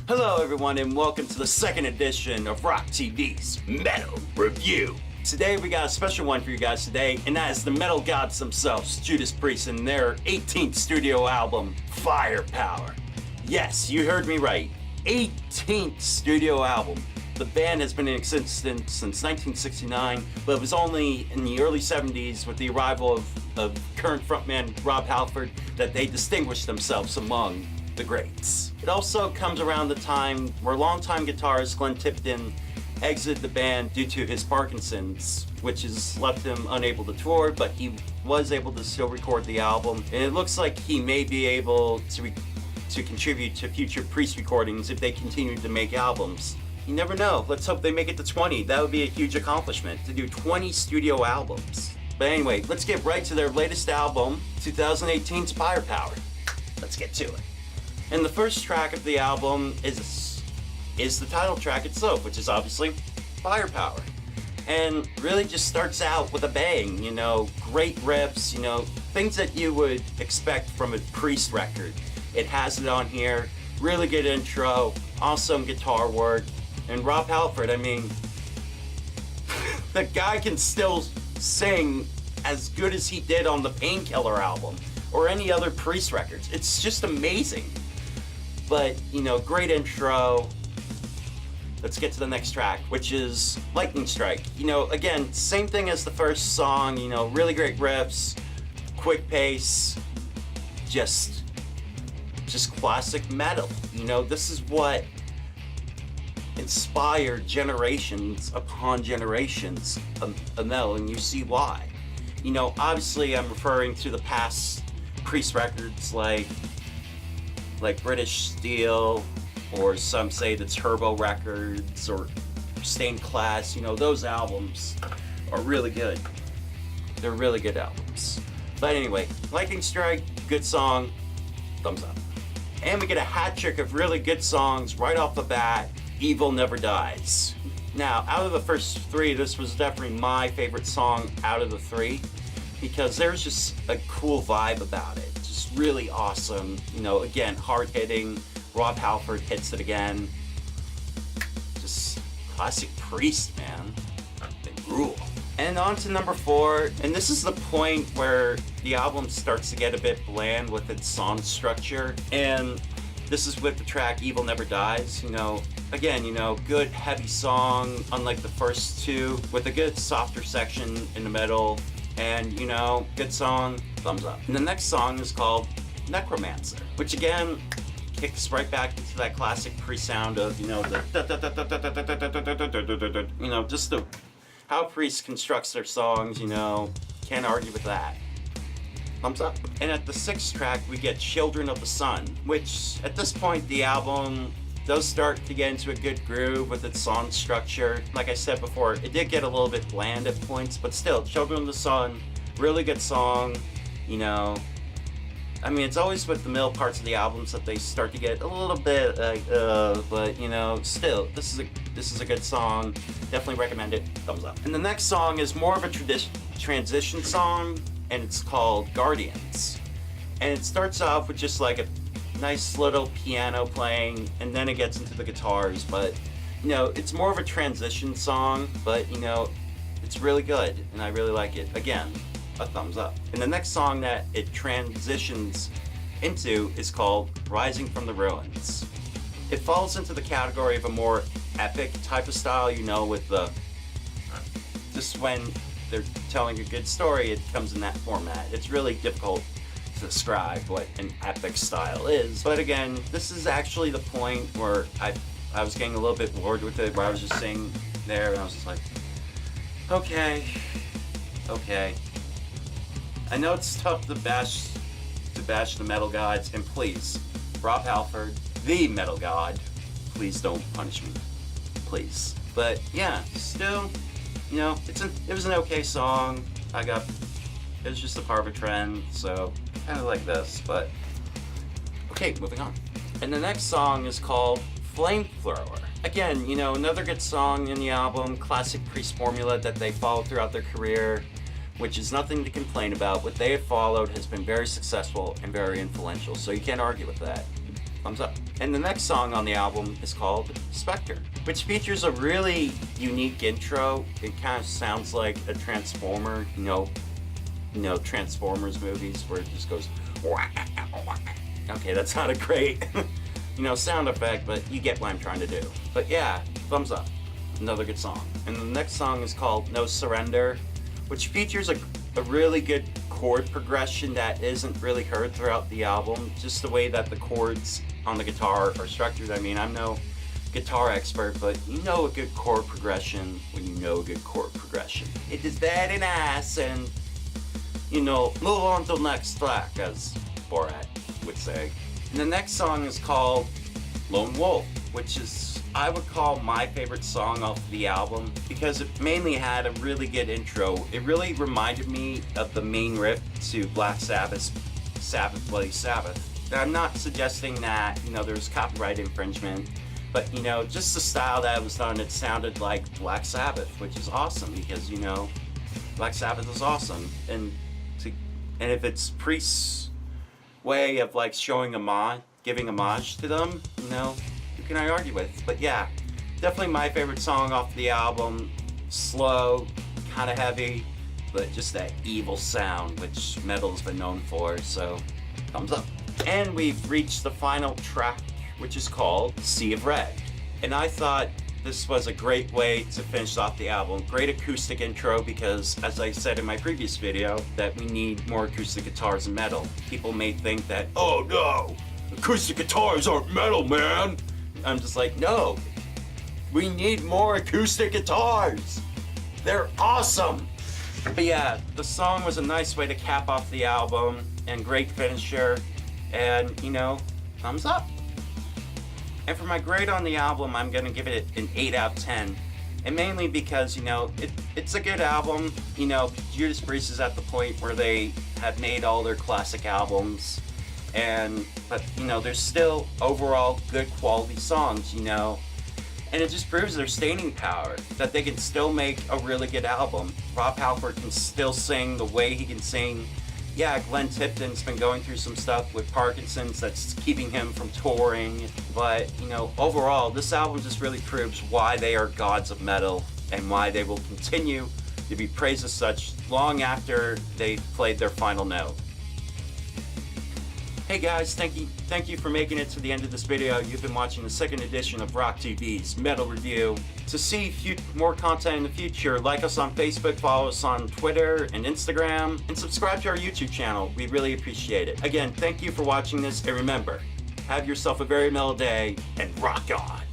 Hello everyone and welcome to the second edition of ROC-TV's Metal Review. Today we got a special one for you guys today, and that is the metal gods themselves, Judas Priest, and their 18th studio album, Spire Power. Yes, you heard me right, 18th studio album. The band has been in existence since 1969, but it was only in the early 70s with the arrival of current frontman Rob Halford that they distinguished themselves among the greats. It also comes around the time where longtime guitarist Glenn Tipton exited the band due to his Parkinson's, which has left him unable to tour, but he was able to still record the album, and it looks like he may be able to contribute to future Priest recordings if they continue to make albums. You never know. Let's hope they make it to 20. That would be a huge accomplishment, to do 20 studio albums. But anyway, let's get right to their latest album, 2018 Spire Power. Let's get to it. And the first track of the album is the title track itself, which is obviously Firepower. And really just starts out with a bang, you know, great riffs, you know, things that you would expect from a Priest record. It has it on here, really good intro, awesome guitar work, and Rob Halford, I mean, the guy can still sing as good as he did on the Painkiller album or any other Priest records. It's just amazing. But, you know, great intro. Let's get to the next track, which is Lightning Strike. You know, again, same thing as the first song, you know, really great riffs, quick pace, just classic metal. You know, this is what inspired generations upon generations of metal, and you see why. You know, obviously I'm referring to the past Priest records like British Steel, or some say the Turbo Records, or Stained Class. You know, those albums are really good. They're really good albums. But anyway, Lightning Strike, good song, thumbs up. And we get a hat trick of really good songs right off the bat. Evil Never Dies. Now, out of the first three, this was definitely my favorite song out of the three, because there's just a cool vibe about it. Just really awesome. You know, again, hard-hitting. Rob Halford hits it again. Just classic Priest, man. They rule. And on to number 4, and this is the point where the album starts to get a bit bland with its song structure, and this is with the track Evil Never Dies. You know, again, you know, good heavy song, unlike the first two, with a good softer section in the middle, and, you know, good song, thumbs up. And the next song is called Necromancer, which again kicks right back into that classic pre-sound of, you know, the you know, just the how Priest constructs their songs, you know, can't argue with that. Thumbs up. And at the 6th track, we get Children of the Sun, which at this point the album does start to get into a good groove with its song structure. Like I said before, it did get a little bit bland at points, but still, Children of the Sun, really good song, you know. I mean, it's always with the middle parts of the albums that they start to get a little bit like, but, you know, still, this is a good song. Definitely recommend it. Thumbs up. And the next song is more of a transition song, and it's called Guardians. And it starts off with just like a nice little piano playing, and then it gets into the guitars, but, you know, it's more of a transition song, but, you know, it's really good, and I really like it. Again, a thumbs up. And the next song that it transitions into is called Rising from the Ruins. It falls into the category of a more epic type of style, you know, with the, just when they're telling a good story, it comes in that format. It's really difficult to describe what an epic style is. But again, this is actually the point where I was getting a little bit bored with it, where I was just sitting there and I was just like, okay. I know it's tough to bash the metal gods, and please, Rob Halford, the metal god, please don't punish me, please. But yeah, still, you know, it was an okay song. It was just a part of a trend, so kind of like this, but okay, moving on. And the next song is called Flamethrower. Again, you know, another good song in the album, classic Priest formula that they followed throughout their career, which is nothing to complain about. What they have followed has been very successful and very influential, so you can't argue with that. thumbs up. And the next song on the album is called Spectre, which features a really unique intro. It kind of sounds like a Transformer, Transformers movies where it just goes okay, that's not a great sound effect, but you get what I'm trying to do. But yeah, thumbs up. Another good song. And the next song is called No Surrender, which features a really good chord progression that isn't really heard throughout the album. Just the way that the chords on the guitar are structured. I mean, I'm no guitar expert, but you know a good chord progression when you know a good chord progression. It is very nice, and move on to the next track, as Borat would say. And the next song is called Lone Wolf, which is, I would call, my favorite song off the album because it mainly had a really good intro. It really reminded me of the main riff to Black Sabbath's Sabbath Bloody Sabbath. Now, I'm not suggesting that, there's copyright infringement, but, just the style that it was done, it sounded like Black Sabbath, which is awesome because, Black Sabbath is awesome. And if it's Priest's way of like showing giving homage to them, who can I argue with? But yeah, definitely my favorite song off the album. Slow, kind of heavy, but just that evil sound, which metal's been known for, so thumbs up. And we've reached the final track, which is called Sea of Red. And I thought this was a great way to finish off the album. Great acoustic intro because, as I said in my previous video, that we need more acoustic guitars in metal. People may think that, oh no, acoustic guitars aren't metal, man. I'm just like, no, we need more acoustic guitars. They're awesome. But yeah, the song was a nice way to cap off the album and great finisher, and thumbs up. And for my grade on the album, I'm gonna give it an 8 out of 10. And mainly because, it's a good album. Judas Priest is at the point where they have made all their classic albums. But there's still overall good quality songs, And it just proves their staying power, that they can still make a really good album. Rob Halford can still sing the way he can sing. Yeah, Glenn Tipton's been going through some stuff with Parkinson's that's keeping him from touring. But, overall, this album just really proves why they are gods of metal and why they will continue to be praised as such long after they've played their final note. Hey guys, thank you for making it to the end of this video. You've been watching the second edition of ROC-TV's Metal Review. To see more content in the future, like us on Facebook, follow us on Twitter and Instagram, and subscribe to our YouTube channel. We really appreciate it. Again, thank you for watching this, and remember, have yourself a very metal day, and rock on!